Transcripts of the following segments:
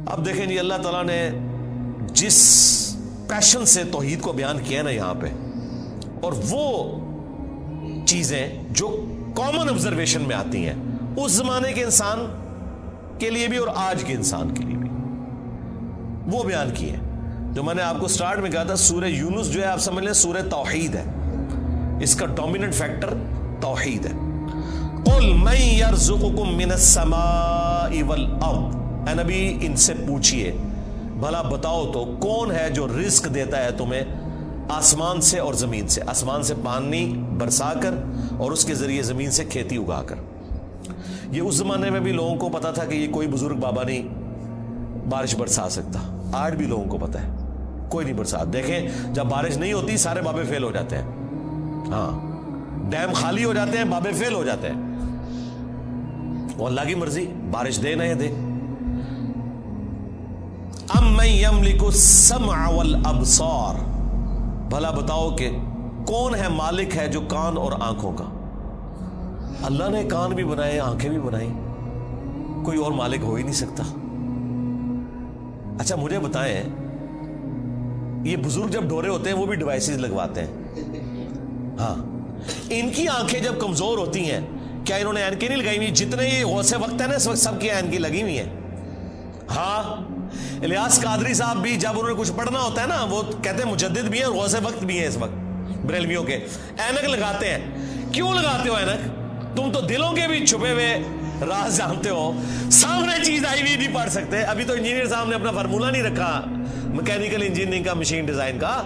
اب دیکھیں جی اللہ تعالیٰ نے جس پیشن سے توحید کو بیان کیا نا یہاں پہ، اور وہ چیزیں جو کامن آبزرویشن میں آتی ہیں اس زمانے کے انسان کے لیے بھی اور آج کے انسان کے لیے بھی، وہ بیان کیے جو میں نے آپ کو سٹارٹ میں کہا تھا. سورہ یونس جو ہے آپ سمجھ لیں سورہ توحید ہے، اس کا ڈومیننٹ فیکٹر توحید ہے. قل من یرزقکم من السماء والارض، اے نبی ان سے پوچھئے بھلا بتاؤ تو کون ہے جو رزق دیتا ہے تمہیں آسمان سے اور زمین سے، آسمان سے پانی برسا کر اور اس کے ذریعے زمین سے کھیتی اگا کر. یہ اس زمانے میں بھی لوگوں کو پتا تھا کہ یہ کوئی بزرگ بابا نہیں بارش برسا سکتا. آج بھی لوگوں کو پتا ہے کوئی نہیں برسا. دیکھیں جب بارش نہیں ہوتی سارے بابے فیل ہو جاتے ہیں، ہاں ڈیم خالی ہو جاتے ہیں، بابے فیل ہو جاتے ہیں. وہ اللہ کی مرضی، بارش دے نہ دے. امن یملک السمع والابصار، بھلا بتاؤ کہ کون ہے مالک ہے جو کان اور آنکھوں کا. اللہ نے کان بھی بنائے، آنکھیں بھی بنائی، کوئی اور مالک ہو ہی نہیں سکتا. اچھا مجھے بتائیں، یہ بزرگ جب ڈورے ہوتے ہیں وہ بھی ڈیوائسز لگواتے ہیں، ہاں ان کی آنکھیں جب کمزور ہوتی ہیں کیا انہوں نے اینکیں نہیں لگائی ہوئی؟ جتنے یہ غوث وقت ہے نا اس وقت سب کی اینکیں لگی ہوئی ہیں. ہاں الیاس قادری صاحب بھی جب انہوں نے کچھ پڑھنا ہوتا ہے نا وہ کہتے ہیں مجدد بھی ہیں اور غوث وقت بھی ہیں اس وقت بریلویوں کے، اینک لگاتے ہیں. کیوں لگاتے ہو اینک؟ تم تو دلوں کے بھی چھپے ہوئے راز جانتے ہو، سامنے چیز آئی ہوئی نہیں پڑھ سکتے. ابھی تو انجینئر صاحب نے اپنا فارمولہ نہیں رکھا میکینیکل انجینئرنگ کا، مشین ڈیزائن کا.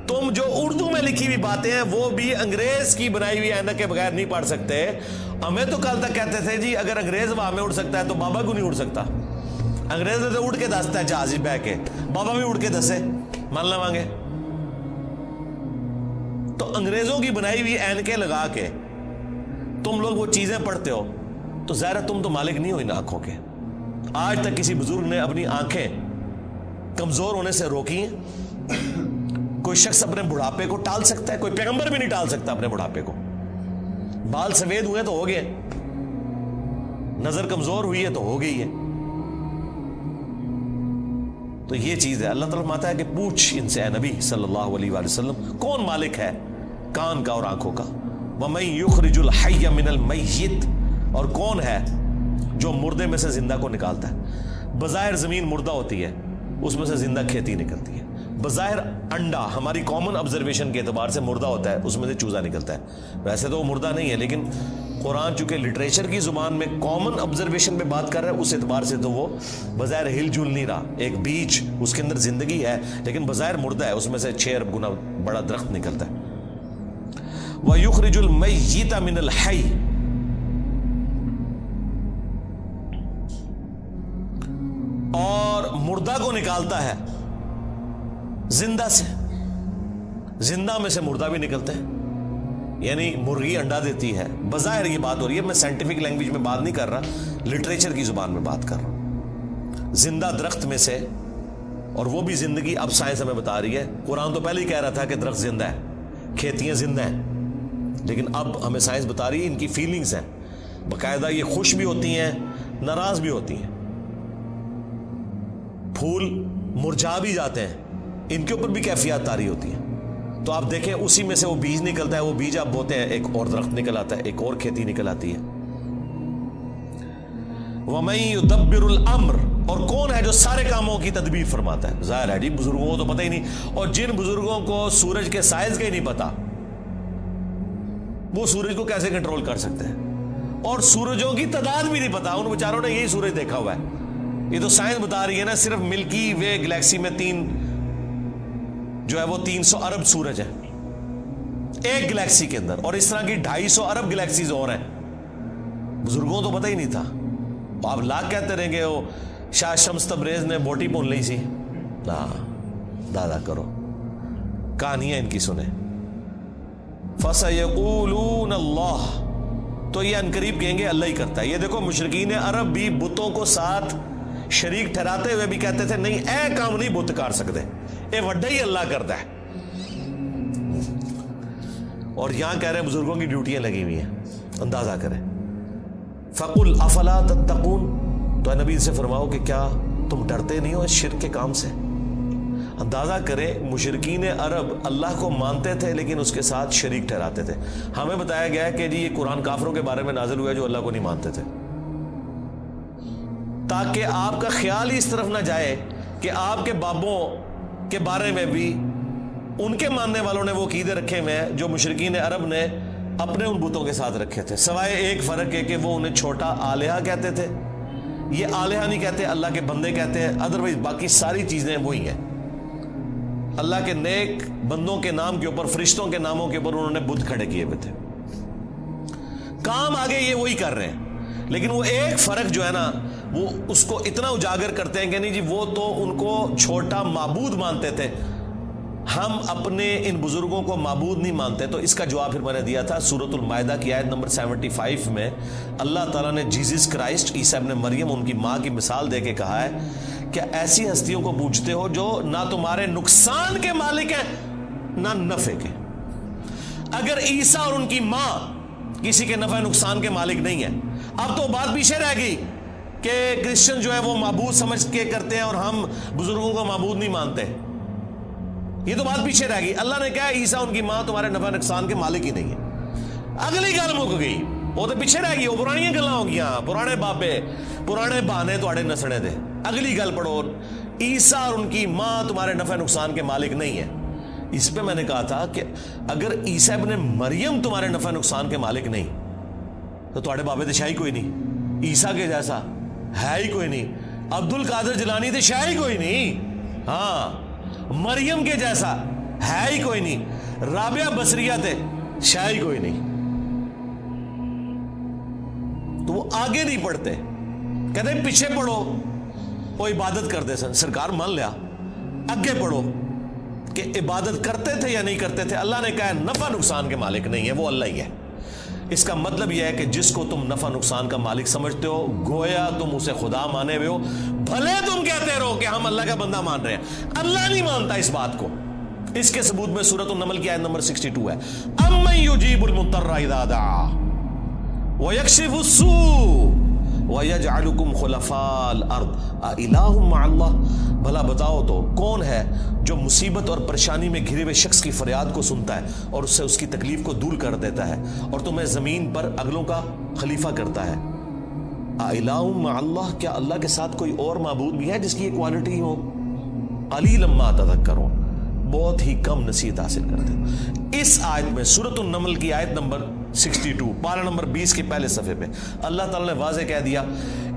تم جو اردو میں لکھی ہوئی باتیں ہیں وہ بھی انگریز کی بنائی ہوئی اینک کے بغیر نہیں پڑھ سکتے. ہمیں تو کل تک کہتے تھے جی اگر انگریز ہوا میں اڑ سکتا ہے تو بابا کیوں نہیں اڑ سکتا؟ انگریز تو اڑ کے دستا ہے جہاز بہ کے، بابا بھی اڑ کے دسے مان لواں گے. تو انگریزوں کی بنائی ہوئی اینکیں لگا کے تم لوگ وہ چیزیں پڑھتے ہو تو ظاہر ہے تم تو مالک نہیں ہو ان آنکھوں کے. آج تک کسی بزرگ نے اپنی آنکھیں کمزور ہونے سے روکی ہیں؟ کوئی شخص اپنے بڑھاپے کو ٹال سکتا ہے؟ کوئی پیغمبر بھی نہیں ٹال سکتا اپنے بڑھاپے کو. بال سفید ہوئے تو ہو گئے، نظر کمزور ہوئی ہے تو ہو گئی ہے. تو یہ چیز ہے. اللہ تعالیٰ فرماتا ہے کہ پوچھ ان سے اے نبی صلی اللہ علیہ وآلہ وسلم کون مالک ہے کان کا اور آنکھوں کا. وَمَن يُخْرِجُ الْحَيَّ مِنَ الْمَيِّتِ، اور کون ہے جو مردے میں سے زندہ کو نکالتا ہے. بظاہر زمین مردہ ہوتی ہے، اس میں سے زندہ کھیتی نکلتی ہے. بظاہر انڈا ہماری کامن آبزرویشن کے اعتبار سے مردہ ہوتا ہے، اس میں سے چوزا نکلتا ہے. ویسے تو وہ مردہ نہیں ہے، لیکن قرآن چونکہ لٹریچر کی زبان میں کامن آبزرویشن پہ بات کر رہا ہے اس اعتبار سے تو وہ بظاہر ہل جل نہیں رہا. ایک بیج اس کے اندر زندگی ہے لیکن بظاہر مردہ ہے، اس میں سے 6 ارب گنا بڑا درخت نکلتا ہے. وَيُخْرِجُ الْمَيِّتَ مِنَ الْحَيِّ، اور مردہ کو نکالتا ہے زندہ سے. زندہ میں سے مردہ بھی نکلتا ہے، یعنی مرغی انڈا دیتی ہے. بظاہر یہ بات ہو رہی ہے، میں سائنٹیفک لینگویج میں بات نہیں کر رہا، لٹریچر کی زبان میں بات کر رہا ہوں. زندہ درخت میں سے، اور وہ بھی زندگی اب سائنس ہمیں بتا رہی ہے. قرآن تو پہلے ہی کہہ رہا تھا کہ درخت زندہ ہے، کھیتیاں زندہ ہیں، لیکن اب ہمیں سائنس بتا رہی ہے ان کی فیلنگز ہیں. باقاعدہ یہ خوش بھی ہوتی ہیں، ناراض بھی ہوتی ہیں. پھول مرجھا بھی جاتے ہیں، ان کے اوپر بھی کیفیات طاری ہوتی ہیں. تو آپ دیکھیں اسی میں سے وہ بیج نکلتا ہے، وہ بیج آپ بوتے ہیں ایک اور درخت نکل آتا ہے، ایک اور کھیتی نکل آتی ہے. وَمَن يُدَبِّرُ الْأَمْرَ، اور کون ہے جو سارے کاموں کی تدبیر فرماتا ہے. ظاہر ہے جی بزرگوں کو تو پتہ ہی نہیں، اور جن بزرگوں کو سورج کے سائز کا ہی نہیں پتا وہ سورج کو کیسے کنٹرول کر سکتے ہیں، اور سورجوں کی تعداد بھی نہیں پتا. ان بیچاروں نے یہی سورج دیکھا ہوا ہے. یہ تو سائنس بتا رہی ہے نا، صرف ملکی وے گلیکسی میں جو ہے وہ 300 ارب سورج ہے ایک گلیکسی کے اندر، اور اس طرح کی 250 ارب گلیکسیز اور ہیں. بزرگوں تو پتہ ہی نہیں تھا. آپ لاکھ کہتے رہیں گے وہ شاہ شمس تبریز نے بوٹی بون لی سی. دادا کرو کہانیاں ان کی سنیں. فَسَيَقُولُونَ اللَّهُ، تو یہ انقریب کہیں گے اللہ ہی کرتا ہے. یہ دیکھو مشرکین عرب بھی بتوں کو ساتھ شریک ٹھہراتے ہوئے بھی کہتے تھے نہیں اے کام نہیں بت کر سکتے، اے وڈا ہی اللہ کرتا ہے. اور یہاں کہہ رہے ہیں بزرگوں کی ڈیوٹیاں لگی ہوئی ہیں. اندازہ کریں. فَقُلْ أَفَلَا تَتَّقُونَ، تو اے نبی سے فرماؤ کہ کیا تم ڈرتے نہیں ہو اس شرک کے کام سے؟ اندازہ کریں مشرکین عرب اللہ کو مانتے تھے لیکن اس کے ساتھ شریک ٹھہراتے تھے. ہمیں بتایا گیا ہے کہ جی یہ قرآن کافروں کے بارے میں نازل ہوا ہے جو اللہ کو نہیں مانتے تھے، تاکہ آپ کا خیال ہی اس طرف نہ جائے کہ آپ کے بابوں کے بارے میں بھی ان کے ماننے والوں نے وہ عقیدے رکھے ہوئے ہیں جو مشرکین عرب نے اپنے ان بتوں کے ساتھ رکھے تھے، سوائے ایک فرق ہے کہ وہ انہیں چھوٹا آلیہ کہتے تھے. یہ آلیہ نہیں کہتے، اللہ کے بندے کہتے ہیں. ادروائز باقی ساری چیزیں وہی ہیں. اللہ کے نیک بندوں کے نام کے اوپر، فرشتوں کے ناموں کے اوپر انہوں نے بت کھڑے کیے ہوئے تھے. کام آگے یہ وہی کر رہے ہیں، لیکن وہ ایک فرق جو ہے نا وہ اس کو اتنا اجاگر کرتے ہیں کہ نہیں جی وہ تو ان کو چھوٹا معبود مانتے تھے، ہم اپنے ان بزرگوں کو معبود نہیں مانتے. تو اس کا جواب پھر میں نے دیا تھا سورۃ المائدہ کی آیت نمبر 75 میں. اللہ تعالیٰ نے جیزس کرائسٹ عیسیٰ ابن مریم ان کی ماں کی مثال دے کے کہا ہے کہ ایسی ہستیوں کو پوجتے ہو جو نہ تمہارے نقصان کے مالک ہیں نہ نفع کے. اگر عیسیٰ اور ان کی ماں کسی کے نفع نقصان کے مالک نہیں ہیں، اب تو بات پیچھے رہ گئی کہ کرسچن جو ہے وہ معبود سمجھ کے کرتے ہیں اور ہم بزرگوں کو معبود نہیں مانتے. یہ تو بات پیچھے رہ گئی. اللہ نے کہا عیسیٰ ان کی ماں تمہارے نفع نقصان کے مالک ہی نہیں ہے. اگلی گل مک گئی، وہ تو پیچھے رہ گئی، وہ پرانی گلاں ہو گیا، پرانے بابے پرانے بہانے تواڈے نسنے دے. اگلی گل پڑھو، عیسیٰ اور ان کی ماں تمہارے نفع نقصان کے مالک نہیں ہے. اس پہ میں نے کہا تھا کہ اگر عیسیٰ ابن مریم تمہارے نفع نقصان کے مالک نہیں تو تواڈے بابے تے شاہی کوئی نہیں، عیسیٰ کے جیسا ہے ہی کوئی نہیں، عبد القادر جیلانی تے شاہی کوئی نہیں، ہاں مریم کے جیسا ہے ہی کوئی نہیں، رابعہ بصریہ تے شاہی کوئی نہیں. تو وہ آگے نہیں پڑھتے، کہتے ہیں پیچھے پڑھو، وہ عبادت کرتے سن. سرکار مان لیا، آگے پڑھو کہ عبادت کرتے تھے یا نہیں کرتے تھے. اللہ نے کہا ہے نفع نقصان کے مالک نہیں ہے، وہ اللہ ہی ہے. اس کا مطلب یہ ہے کہ جس کو تم نفع نقصان کا مالک سمجھتے ہو گویا تم اسے خدا مانے ہوئے ہو، بھلے تم کہتے رہو کہ ہم اللہ کا بندہ مان رہے ہیں، اللہ نہیں مانتا اس بات کو. اس کے ثبوت میں سورۃ النمل کی آیت نمبر 62 ہے. امن یجیب المضطر اذا دعا ویکشف السوء وَيَجْعَلُكُمْ خُلَفَاءَ الْأَرْضِ أَإِلَٰهٌ مَّعَ اللَّهِ. بھلا بتاؤ تو کون ہے جو مصیبت اور پریشانی میں گھرے ہوئے شخص کی فریاد کو سنتا ہے اور اس سے اس کی تکلیف کو دور کر دیتا ہے اور تمہیں زمین پر اگلوں کا خلیفہ کرتا ہے. أَإِلَٰهٌ مَّعَ اللَّهِ، کیا اللہ کے ساتھ کوئی اور معبود بھی ہے جس کی یہ کوالٹی ہو؟ قَلِيلًا مَّا تَذَكَّرُونَ، بہت ہی کم نصیحت حاصل کرتے ہیں. اس آیت میں سورۃ النمل کی آیت نمبر 62 پارہ نمبر 20 کے پہلے صفحے پہ اللہ تعالیٰ نے واضح کہہ دیا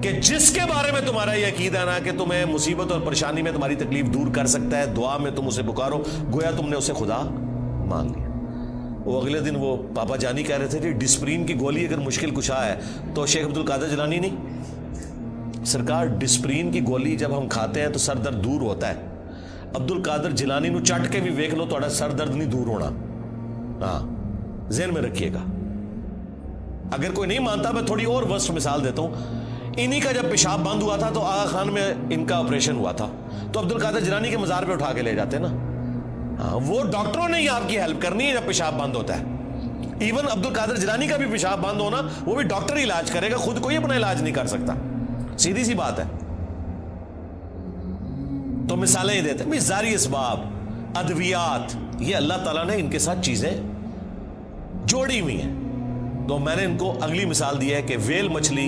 کہ جس کے بارے میں تمہارا یہ عقیدہ ہے نا کہ تمہیں مصیبت اور پریشانی میں تمہاری تکلیف دور کر سکتا ہے، دعا میں تم اسے پکارو گویا تم نے اسے خدا مان لیا. وہ اگلے دن وہ پاپا جانی کہہ رہے تھے کہ ڈسپرین کی گولی اگر مشکل کشا ہے تو شیخ عبد القادر جیلانی نہیں. سرکار ڈسپرین کی گولی جب ہم کھاتے ہیں تو سر درد دور ہوتا ہے. عبد القادر جیلانی نو چٹ کے بھی ویکھ لو تھوڑا سر درد نہیں دور ہونا. ہاں ذہن میں رکھیے گا. اگر کوئی نہیں مانتا میں تھوڑی اور ورسٹ مثال دیتا ہوں. انہی کا جب پیشاب بند ہوا تھا تو آغا خان میں ان کا آپریشن ہوا تھا تو عبد القادر جیلانی کے مزار پہ اٹھا کے لے جاتے نا. ہاں وہ ڈاکٹروں نے ہی آپ کی ہیلپ کرنی ہے جب پیشاب بند ہوتا ہے. ایون عبد القادر جیلانی کا بھی پیشاب بند ہونا وہ بھی ڈاکٹر ہی علاج کرے گا، خود کوئی اپنا علاج نہیں کر سکتا. سیدھی سی بات ہے. تو مثالیں ہی دیتے ہیں ظاہری اسباب، ادویات، یہ اللہ تعالیٰ نے ان کے ساتھ چیزیں جوڑی ہوئی ہیں. تو میں نے ان کو اگلی مثال دی ہے کہ ویل مچھلی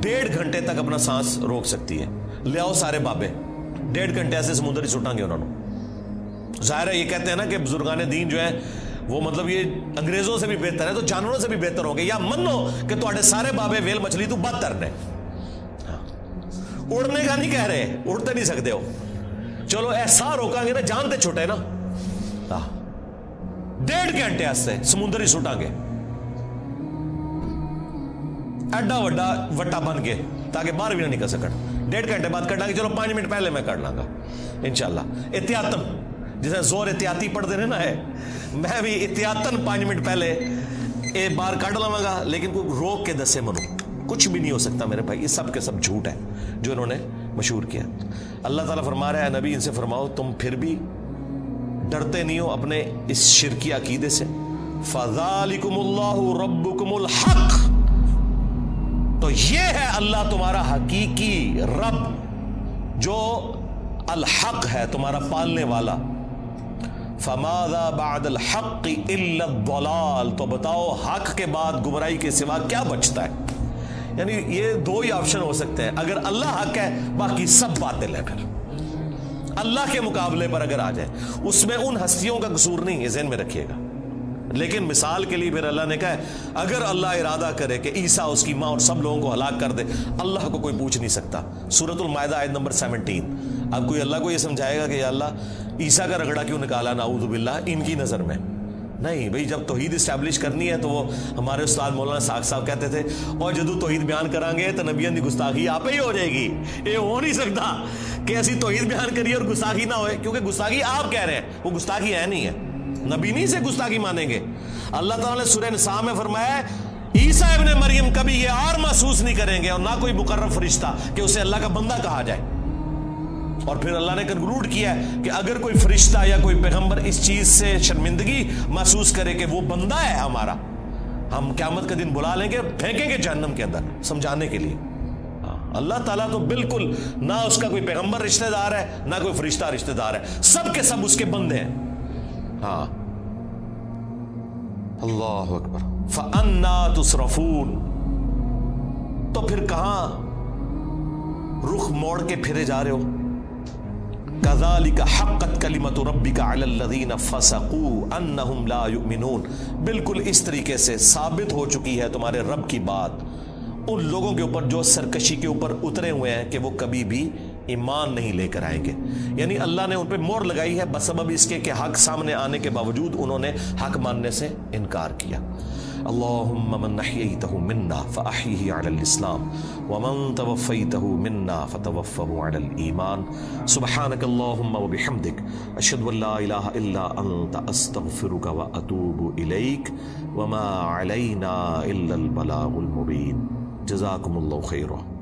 1.5 گھنٹے تک اپنا سانس روک سکتی ہے. لے آؤ سارے بابے 1.5 گھنٹے ایسے سمندر ہی سٹاں گے انہوں نے. ظاہر ہے یہ کہتے ہیں نا کہ بزرگان دین جو ہیں وہ مطلب یہ انگریزوں سے بھی بہتر ہے تو جانوروں سے بھی بہتر ہوں گے، یا منو کہ تواڈے سارے بابے ویل مچھلی تو بدتر نے. اڑنے کا نہیں کہہ رہے، اڑتے نہیں سکتے ہو، چلو ایسا روکاں گے نا جان تے چھوٹے نا. 1.5 گھنٹے ایسے سمندر ہی سٹاں گے ایڈا وڈا وٹا بن کے تاکہ باہر بھی نہ نکل سکن. 1.5 گھنٹے بعد کٹا گے، چلو 5 منٹ پہلے میں کر لاں گا انشاءاللہ. احتیاطاً جیسے زور احتیاطی پڑھ دے رہے نا ہے، میں بھی احتیاطاً 5 منٹ پہلے ایک بار کٹ لواں گا، لیکن کوئی روک کے دسے منو کچھ بھی نہیں ہو سکتا میرے بھائی. یہ سب کے سب جھوٹ ہے جو انہوں نے مشہور کیا. اللہ تعالیٰ فرما رہا ہے نبی ان سے فرماؤ تم پھر بھی ڈرتے نہیں ہو اپنے اس شرکی عقیدے سے. فَذَلِكُمُ اللَّهُ رَبُّكُمُ الْحَقُّ، تو یہ ہے اللہ تمہارا حقیقی رب. جو الحق ہے تمہارا پالنے والا، فماذا بعد الحق الا الضلال، تو بتاؤ حق کے بعد گمراہی کے سوا کیا بچتا ہے؟ یعنی یہ دو ہی آپشن ہو سکتے ہیں، اگر اللہ حق ہے باقی سب باطل ہے، پھر اللہ کے مقابلے پر اگر آ جائے، اس میں ان ہستیوں کا قصور نہیں ہے، ذہن میں رکھیے گا۔ لیکن مثال کے لیے پھر اللہ نے کہا ہے اگر اللہ ارادہ کرے کہ عیسیٰ اس کی ماں اور سب لوگوں کو ہلاک کر دے، اللہ کو کوئی پوچھ نہیں سکتا۔ سورۃ المائدہ آیت نمبر 17۔ اب کوئی اللہ کو یہ سمجھائے گا کہ یا اللہ عیسیٰ کا رگڑا کیوں نکالا نعوذ باللہ ان کی نظر میں؟ نہیں بھئی، جب توحید اسٹیبلش کرنی ہے تو وہ ہمارے استاد مولانا ساق صاحب کہتے تھے اور جدو توحید بیان کریں گے تو نبیوں کی گستاخی آپ ہی ہو جائے گی۔ یہ ہو نہیں سکتا کہ ایسی توحید بیان کریے اور گستاخی نہ ہوئے، کیونکہ گستاخی آپ کہہ رہے ہیں، وہ گستاخی ہے نہیں ہے، نبی نہیں سے گستاخی مانیں گے۔ اللہ تعالیٰ نے سورہ نساء میں فرمایا عیسیٰ ابن مریم کبھی یہ اور محسوس نہیں کریں گے اور نہ کوئی مقرب فرشتہ کہ اسے اللہ کا بندہ کہا جائے۔ اور پھر اللہ نے کنکلوڈ کیا ہے کہ اگر کوئی فرشتہ یا کوئی پیغمبر اس چیز سے شرمندگی محسوس کرے کہ وہ بندہ ہے ہمارا، ہم قیامت کا دن بلا لیں گے، پھینکیں گے جہنم کے اندر سمجھانے کے لیے۔ اللہ تعالیٰ تو بالکل نہ اس کا کوئی پیغمبر رشتہ دار ہے نہ کوئی فرشتہ رشتہ دار ہے، سب کے سب اس کے بندے ہیں۔ ہاں، اللہ اکبر۔ فَأَنَّا تُصْرَفُونَ، تو پھر کہاں رخ موڑ کے پھرے جا رہے ہو؟ كَذَلِكَ حَقَّتْ كَلِمَةُ رَبِّكَ عَلَى الَّذِينَ فَسَقُوا أَنَّهُمْ لَا يُؤْمِنُونَ، بالکل اس طریقے سے ثابت ہو چکی ہے تمہارے رب کی بات ان لوگوں کے اوپر جو سرکشی کے اوپر اترے ہوئے ہیں کہ وہ کبھی بھی ایمان نہیں لے کر آئیں گے۔ یعنی اللہ نے ان پہ مہر لگائی ہے بسبب اس کے کہ حق سامنے آنے کے باوجود انہوں نے حق ماننے سے انکار کیا۔ اللہم من احییتہ منا فاحیہ علی الاسلام ومن توفیتہ منا فتوفہ علی الایمان۔ سبحانک اللہم وبحمدک، اشہد ان لا الہ الا انت، استغفرک واتوب الیک، وما علینا الا البلاغ المبین۔ جزاکم اللہ خیرہ۔